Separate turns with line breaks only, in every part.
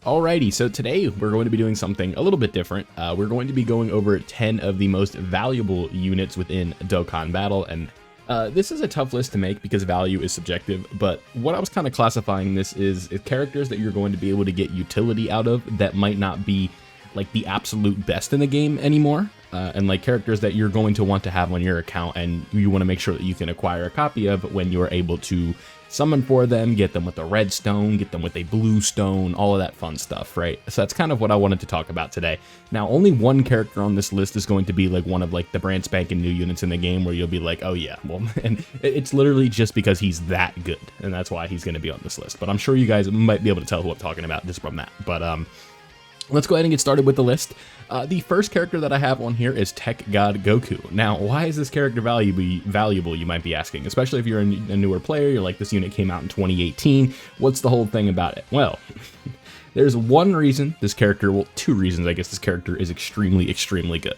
Alrighty, so today we're going to be doing something a little bit different. We're going to be going over 10 of the most valuable units within Dokkan Battle, and this is a tough list to make because value is subjective, but what I was kind of classifying this is characters that you're going to be able to get utility out of that might not be like the absolute best in the game anymore, and like characters that you're going to want to have on your account and you want to make sure that you can acquire a copy of when you're able to summon for them, get them with a red stone, get them with a blue stone, all of that fun stuff, right? So that's kind of what I wanted to talk about today. Now, only one character on this list is going to be like one of like the brand spanking new units in the game where you'll be like, oh yeah, well, and it's literally just because he's that good, and that's why he's going to be on this list. But I'm sure you guys might be able to tell who I'm talking about just from that. But let's go ahead and get started with the list. The first character that I have on here is Tech God Goku. Now, why is this character valuable, you might be asking? Especially if you're a newer player, you're like, this unit came out in 2018. What's the whole thing about it? Well, there's one reason this character, well, two reasons, I guess, this character is extremely good.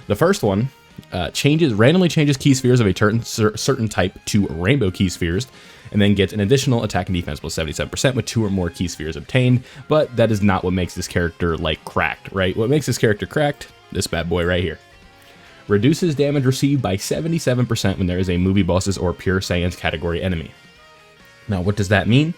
The first one, randomly changes key spheres of a certain type to rainbow key spheres, and then gets an additional attack and defense plus 77% with 2 or more key spheres obtained. But that is not what makes this character like cracked, right? What makes this character cracked? This bad boy right here. Reduces damage received by 77% when there is a movie bosses or pure Saiyans category enemy. Now, what does that mean?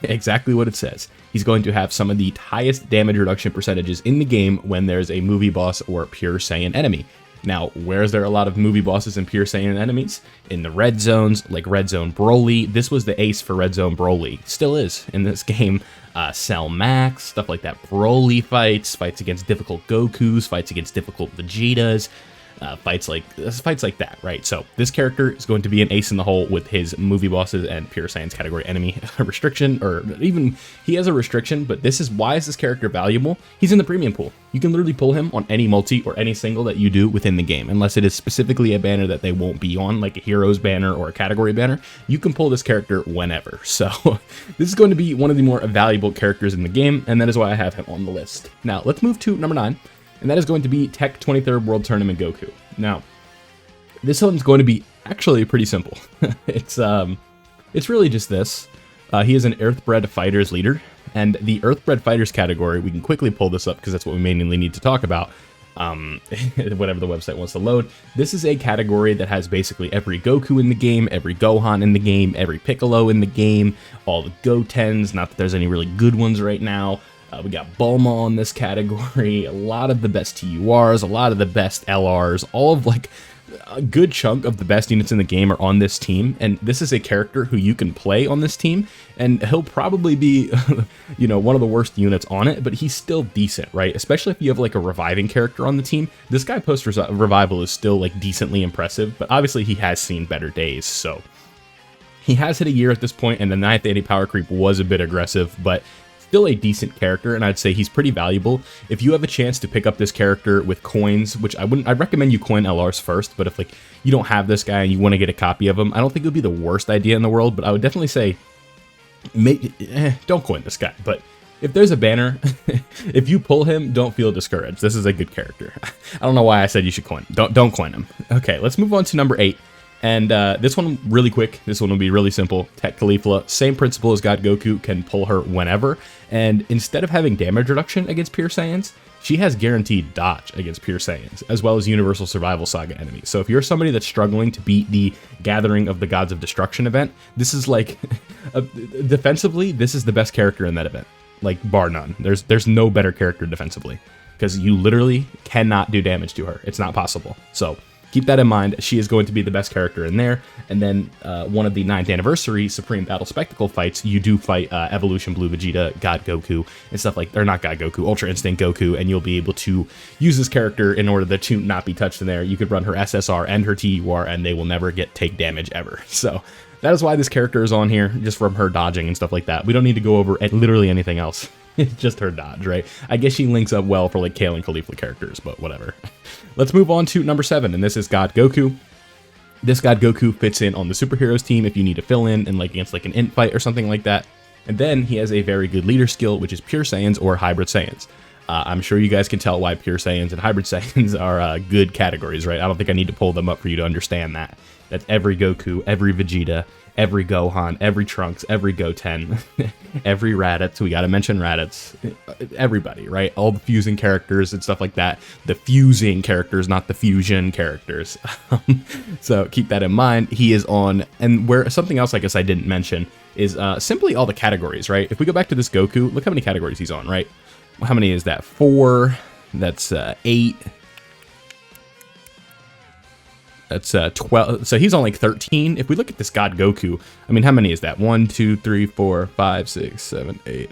Exactly what it says. He's going to have some of the highest damage reduction percentages in the game when there's a movie boss or pure Saiyan enemy. Now, where is there a lot of movie bosses and pure Saiyan enemies? In the red zones, like Red Zone Broly. This was the ace for Red Zone Broly. Still is in this game. Cell Max, stuff like that. Broly fights against difficult Gokus, fights against difficult Vegetas. Fights like that, right? So this character is going to be an ace in the hole with his movie bosses and pure Saiyans category enemy restriction, or even he has a restriction, but why is this character valuable? He's in the premium pool. You can literally pull him on any multi or any single that you do within the game, unless it is specifically a banner that they won't be on, like a heroes banner or a category banner. You can pull this character whenever. So this is going to be one of the more valuable characters in the game, and that is why I have him on the list. Now let's move to number 9. And that is going to be Tech 23rd World Tournament Goku. Now, this one's going to be actually pretty simple. It's really just this. He is an Earthbred Fighters leader, and the Earthbred Fighters category, we can quickly pull this up because that's what we mainly need to talk about. Whatever the website wants to load. This is a category that has basically every Goku in the game, every Gohan in the game, every Piccolo in the game, all the Gotens. Not that there's any really good ones right now. We got Bulma on this category, a lot of the best TURs, a lot of the best LRs, all of like a good chunk of the best units in the game are on this team. And this is a character who you can play on this team, and he'll probably be, one of the worst units on it, but he's still decent, right? Especially if you have like a reviving character on the team. This guy post revival is still like decently impressive, but obviously he has seen better days. So he has hit a year at this point, and the 9th anti-power creep was a bit aggressive, but still a decent character, and I'd say he's pretty valuable. If you have a chance to pick up this character with coins, which I'd recommend you coin LRs first, but if like you don't have this guy and you want to get a copy of him, I don't think it would be the worst idea in the world, but I would definitely say don't coin this guy. But if there's a banner, if you pull him, don't feel discouraged. This is a good character. I don't know why I said you should coin him. Don't coin him. Okay, let's move on to number 8. And this one, really quick, this one will be really simple. Tech Kefla, same principle as God Goku, can pull her whenever. And instead of having damage reduction against pure Saiyans, she has guaranteed dodge against pure Saiyans, as well as Universal Survival Saga enemies. So if you're somebody that's struggling to beat the Gathering of the Gods of Destruction event, this is like, defensively, this is the best character in that event. Like, bar none. There's no better character defensively, because you literally cannot do damage to her. It's not possible. So keep that in mind. She is going to be the best character in there. And then one of the 9th anniversary Supreme Battle Spectacle fights, you do fight Evolution Blue Vegeta, God Goku, and stuff like, or not God Goku, Ultra Instinct Goku, and you'll be able to use this character in order to not be touched in there. You could run her SSR and her TUR, and they will never take damage ever. So that is why this character is on here, just from her dodging and stuff like that. We don't need to go over literally anything else. It's just her dodge, right? I guess she links up well for like Kale and Caulifla characters, but whatever. Let's move on to number 7, and this is God Goku. This God Goku fits in on the superheroes team if you need to fill in and like against like an int fight or something like that. And then he has a very good leader skill, which is pure Saiyans or hybrid Saiyans. I'm sure you guys can tell why pure Saiyans and hybrid Saiyans are good categories, right? I don't think I need to pull them up for you to understand that. That's every Goku, every Vegeta, every Gohan, every Trunks, every Goten, every Raditz. We got to mention Raditz. Everybody, right? All the fusing characters and stuff like that. The fusing characters, not the fusion characters. So keep that in mind. He is on, and where something else I guess I didn't mention is simply all the categories, right? If we go back to this Goku, look how many categories he's on, right? Well, how many is that? 4. That's 8. That's 12. So he's on like 13. If we look at this God Goku, I mean, how many is that? 1, 2, 3, 4, 5, 6, 7, 8,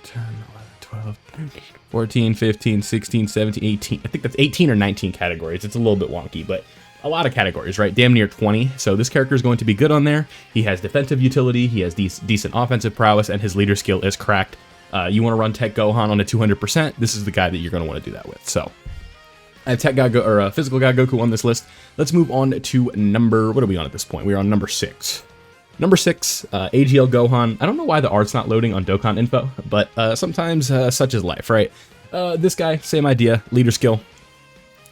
10, 11, 12, 13, 14, 15, 16, 17, 18. I think that's 18 or 19 categories. It's a little bit wonky, but a lot of categories, right? Damn near 20. So this character is going to be good on there. He has defensive utility. He has decent offensive prowess, and his leader skill is cracked. You want to run Tech Gohan on a 200%. This is the guy that you're going to want to do that with. So I have Physical God Goku on this list. Let's move on to number, what are we on at this point? We're on number 6. Number 6, AGL Gohan. I don't know why the art's not loading on Dokkan info, but sometimes such is life, right? This guy, same idea, leader skill.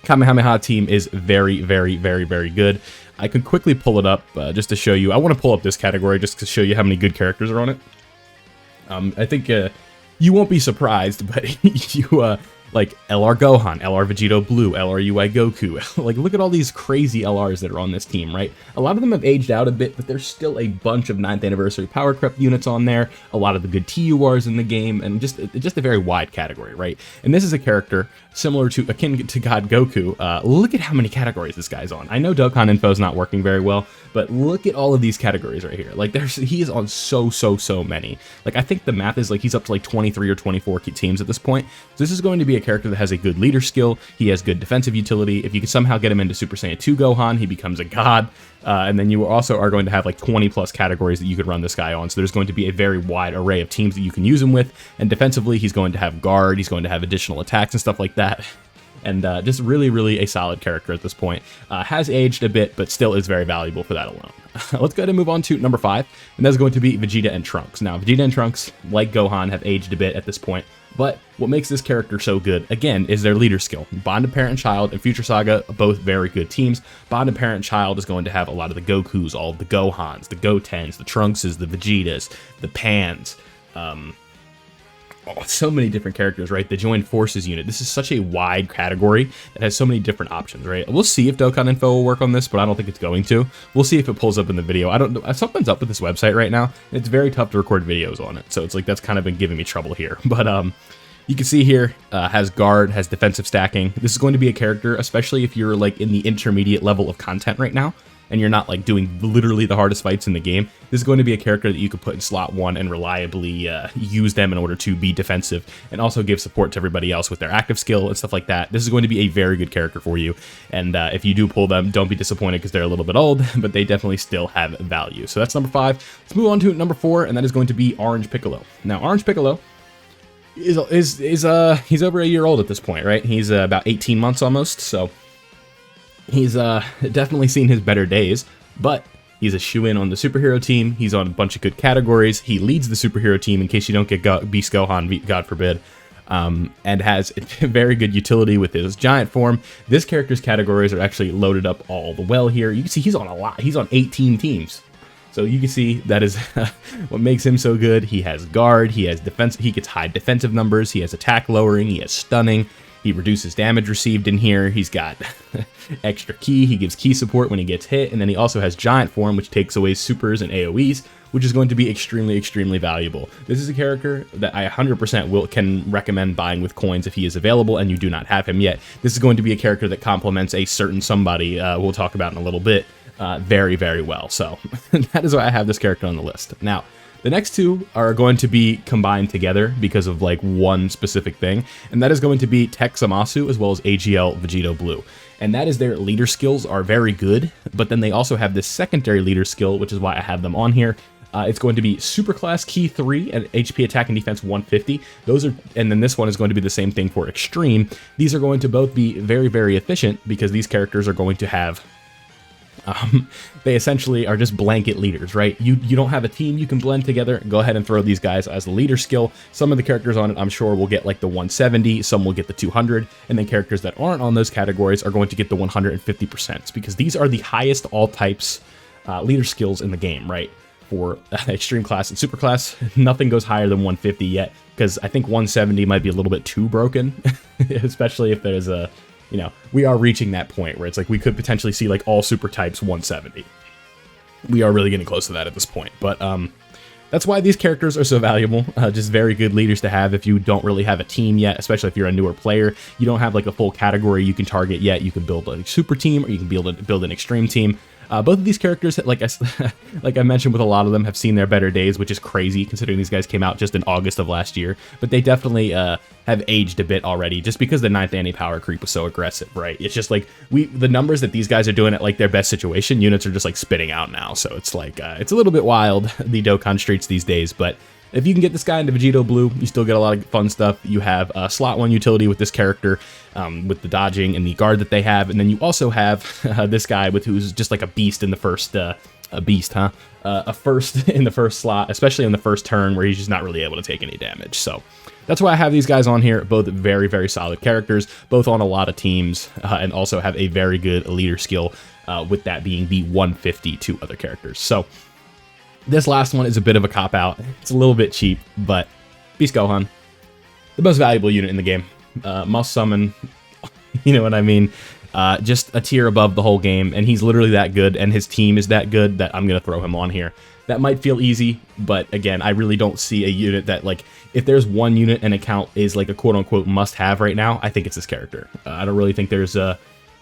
Kamehameha team is very, very, very, very good. I could quickly pull it up just to show you. I want to pull up this category just to show you how many good characters are on it. I think you won't be surprised, but you like LR Gohan, LR Vegito Blue, LR UI Goku. Like, look at all these crazy LRs that are on this team, right? A lot of them have aged out a bit, but there's still a bunch of 9th anniversary power crept units on there, a lot of the good TURs in the game, and just a very wide category, right? And this is a character similar to, akin to God Goku. Look at how many categories this guy's on. I know Dokkan info is not working very well, but look at all of these categories right here. Like, he is on so many. Like, I think the math is like he's up to like 23 or 24 teams at this point. So this is going to be a character that has a good leader skill. He has good defensive utility. If you can somehow get him into Super Saiyan 2 Gohan, he becomes a god. And then you also are going to have like 20 plus categories that you could run this guy on. So there's going to be a very wide array of teams that you can use him with. And defensively, he's going to have guard. He's going to have additional attacks and stuff like that. And just really a solid character at this point. Has aged a bit, but still is very valuable for that alone. Let's go ahead and move on to number 5, and that's going to be Vegeta and Trunks. Now, Vegeta and Trunks, like Gohan, have aged a bit at this point, but what makes this character so good, again, is their leader skill. Bond of Parent and Child and Future Saga, both very good teams. Bond of Parent and Child is going to have a lot of the Gokus, all of the Gohans, the Gotens, the Trunkses, the Vegetas, the Pans, so many different characters, right? The Joined Forces unit. This is such a wide category that has so many different options, right? We'll see if Dokkan info will work on this, but I don't think it's going to. We'll see if it pulls up in the video. I don't know. Something's up with this website right now, and it's very tough to record videos on it. So it's like that's kind of been giving me trouble here. But you can see here, has guard, has defensive stacking. This is going to be a character, especially if you're like in the intermediate level of content right now, and you're not like doing literally the hardest fights in the game. This is going to be a character that you could put in slot 1 and reliably use them in order to be defensive and also give support to everybody else with their active skill and stuff like that. This is going to be a very good character for you. And if you do pull them, don't be disappointed because they're a little bit old, but they definitely still have value. So that's number 5. Let's move on to number 4, and that is going to be Orange Piccolo. Now, Orange Piccolo he's over a year old at this point, right? He's about 18 months almost, so he's definitely seen his better days, but he's a shoe-in on the superhero team. He's on a bunch of good categories. He leads the superhero team in case you don't get Beast Gohan, God forbid, and has very good utility with his giant form. This character's categories are actually loaded up all the well here. You can see he's on a lot. He's on 18 teams. So you can see that is what makes him so good. He has guard, he has defense, he gets high defensive numbers, he has attack lowering, he has stunning, he reduces damage received in here, he's got extra ki, he gives ki support when he gets hit, and then he also has giant form, which takes away supers and AoEs, which is going to be extremely valuable. This is a character that I 100% can recommend buying with coins if he is available and you do not have him yet. This is going to be a character that complements a certain somebody we'll talk about in a little bit very well. So that is why I have this character on the list. Now, the next two are going to be combined together because of like one specific thing, and that is going to be Tech Zamasu as well as AGL Vegito Blue. And that is their leader skills are very good, but then they also have this secondary leader skill, which is why I have them on here. It's going to be Superclass Ki 3 and HP Attack and Defense 150. Those are, and then this one is going to be the same thing for Extreme. These are going to both be very efficient because these characters are going to have They essentially are just blanket leaders, right? You don't have a team you can blend together. Go ahead and throw these guys as the leader skill. Some of the characters on it, I'm sure, will get like the 170, some will get the 200, and then characters that aren't on those categories are going to get the 150%, because these are the highest all types leader skills in the game, right? For extreme class and super class, nothing goes higher than 150 yet, because I think 170 might be a little bit too broken, especially if there's a, you know, we are reaching that point where it's like we could potentially see like all super types 170. We are really getting close to that at this point, but that's why these characters are so valuable. Just very good leaders to have if you don't really have a team yet, especially if you're a newer player. You don't have like a full category you can target yet. You can build a super team, or you can build an extreme team. Both of these characters, like I mentioned with a lot of them, have seen their better days, which is crazy considering these guys came out just in August of last year. But they definitely have aged a bit already, just because the 9th anti power creep was so aggressive, right? It's just like the numbers that these guys are doing at like their best situation, units are just like spitting out now. So it's like it's a little bit wild, the Dokkan streets these days, but if you can get this guy into Vegito Blue, you still get a lot of fun stuff. You have slot 1 utility with this character, with the dodging and the guard that they have, and then you also have this guy who's just like a beast in the first a first in the first slot, especially in the first turn where he's just not really able to take any damage. So that's why I have these guys on here. Both very, very solid characters, both on a lot of teams, and also have a very good leader skill, with that being the 150 to other characters. So this last one is a bit of a cop-out. It's a little bit cheap, but Beast Gohan, the most valuable unit in the game. Must summon, you know what I mean? Just a tier above the whole game, and he's literally that good, and his team is that good that I'm going to throw him on here. That might feel easy, but again, I really don't see a unit that, like, if there's one unit an account is like a quote-unquote must-have right now, I think it's this character. I don't really think there's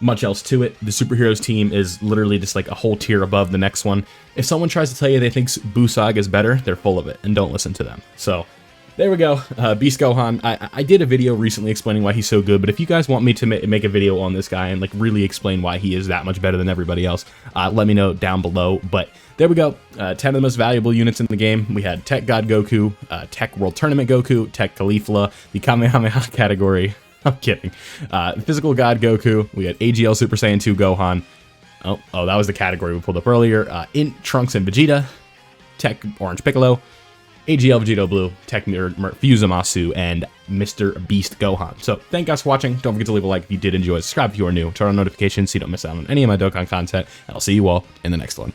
much else to it. The superheroes team is literally just like a whole tier above the next one. If someone tries to tell you they think Busag is better, they're full of it, and don't listen to them. So there we go. Beast Gohan. I did a video recently explaining why he's so good, but if you guys want me to make a video on this guy and like really explain why he is that much better than everybody else, let me know down below. But there we go. 10 of the most valuable units in the game. We had Tech God Goku, Tech World Tournament Goku, Tech Kefla, the Kamehameha category. I'm kidding. Physical God Goku. We had AGL Super Saiyan 2 Gohan. Oh, that was the category we pulled up earlier. Int Trunks and Vegeta. Tech Orange Piccolo. AGL Vegito Blue. Tech Fuse Zamasu, and Mr. Beast Gohan. So thank you guys for watching. Don't forget to leave a like if you did enjoy. Subscribe if you are new. Turn on notifications so you don't miss out on any of my Dokkan content. And I'll see you all in the next one.